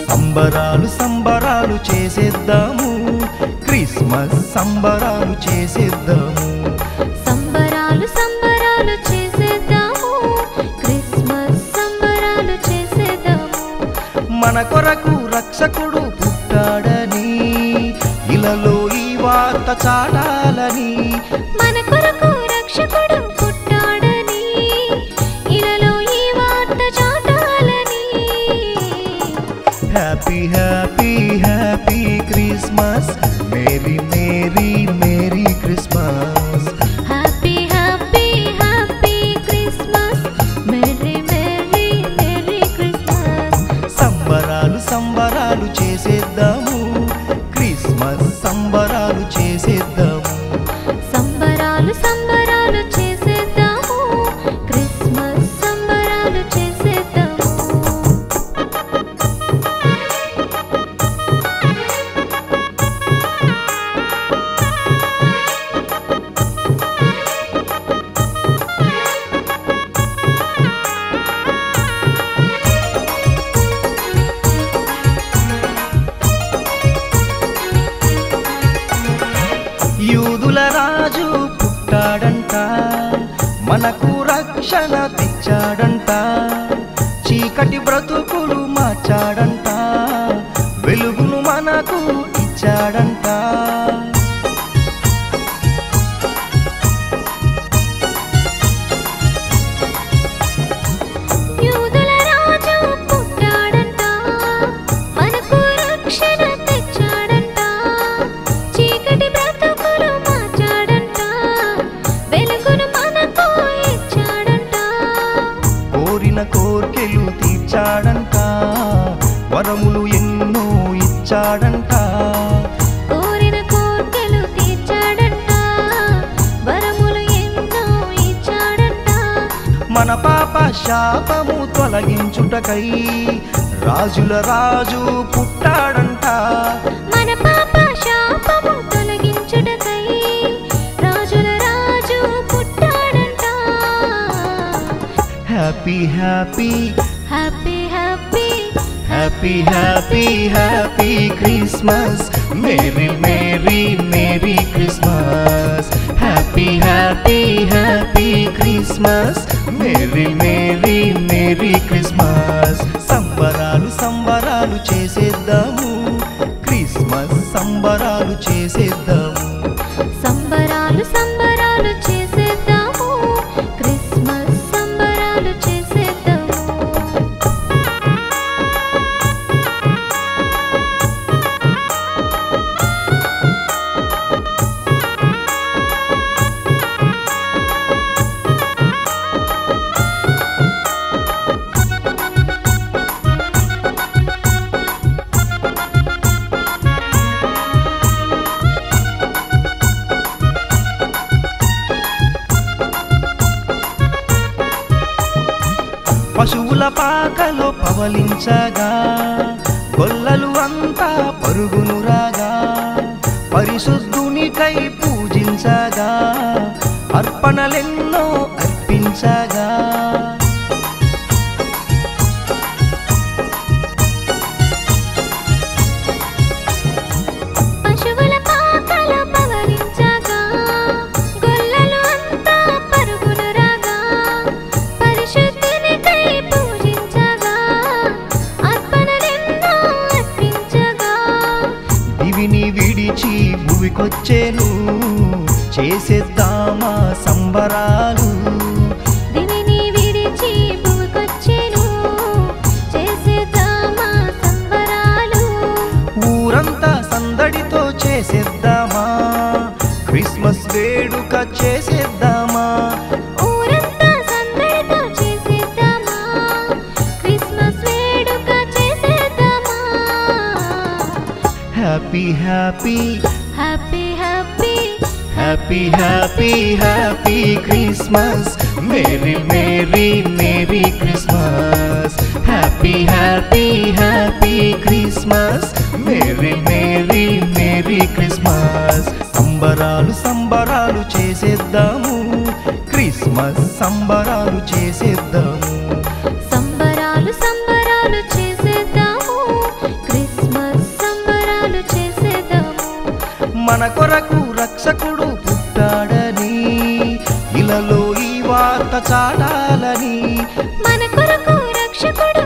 సంబరాలు సంబరాలు చేసేద్దాము క్రిస్మస్ సంబరాలు చేసేద్దాము సంబరాలు సంబరాలు చేసేద్దాము క్రిస్మస్ సంబరాలు చేసేద్దాము మన కొరకు రక్షకుడు పుట్టాడని ఇలలో ఈ వార్త చాటాలని మన కొరకు రక్షకుడు పుట్టాడని ఇలలో ఈ వార్త చాటాలని happy happy happy Christmas merry merry merry Christmas happy happy happy Christmas merry merry merry Christmas సంబరాలు సంబరాలు చేసేద్దాము క్రిస్మస్ సంబరాలు చేసేద్దాము సంబరాలు సంబరాలు చేసేద్దాము క్రిస్మస్ సంబరాలు చేసేద్దాము యూదుల రాజు పుట్టాడంట మనకు రక్షణ తెచ్చాడంట చీకటి బ్రతుకులు మార్చాడంట వెలుగును మనకు ఇచ్చాడంట యూదుల రాజు పుట్టాడంట మనకు రక్షణ తెచ్చాడంట చీకటి బ్రతుకులు మార్చాడంట వెలుగును మనకు ఇచ్చాడంట కోరిన కోర్కెలు తీర్చాడంట వరములు ఎన్నో ఇచ్చాడంట కోరిన కోర్కెలు తీర్చాడంట వరములు ఎన్నో ఇచ్చాడంట మన పాప శాపము తొలగించుటకై రాజుల రాజు పుట్టాడంట మన పాప శాపము తొలగించుటకై రాజుల రాజు పుట్టాడంట happy happy happy happy happy happy happy Christmas merry merry merry Christmas happy happy happy Christmas merry merry merry Christmas సంబరాలు సంబరాలు చేసేద్దాము క్రిస్మస్ సంబరాలు చేసేద్దాము సంబరాలు సంబరాలు చేసేద్దాము క్రిస్మస్ సంబరాలు చేసేద్దాము పశువుల పాకలో పవలించగా గొల్లలు అంతా పరుగును రాగా పరిశుద్ధునికై పూజించగా అర్పణలెన్నో అర్పించగా పశువుల పాకలో పవలించగా గొల్లలు అంతా పరుగును రాగా పరిశుద్ధునికై పూజించగా అర్పణలెన్నో అర్పించగా దివిని విడిచి భువికొచ్చేను చేసేద్దామా సంబరాలు దివిని విడిచి భూమికొచ్చెను చేసేద్దామా సంబరాలు ఊరంతా సందడితో చేసేద్దామా క్రిస్మస్ వేడుక చేసేద్దామా ఊరంతా సందడితో happy happy happy happy happy happy happy Christmas merry merry merry Christmas happy happy happy Christmas merry merry merry Christmas సంబరాలు సంబరాలు చేసేద్దాము క్రిస్మస్ సంబరాలు చేసేద్దాము సంబరాలు సంబరాలు చేసేద్దాము క్రిస్మస్ సంబరాలు చేసేద్దాము మన కొరకు రక్షకుడు పుట్టాడని ఇలలో ఈ వార్త చాటాలని మన కొరకు రక్షకుడు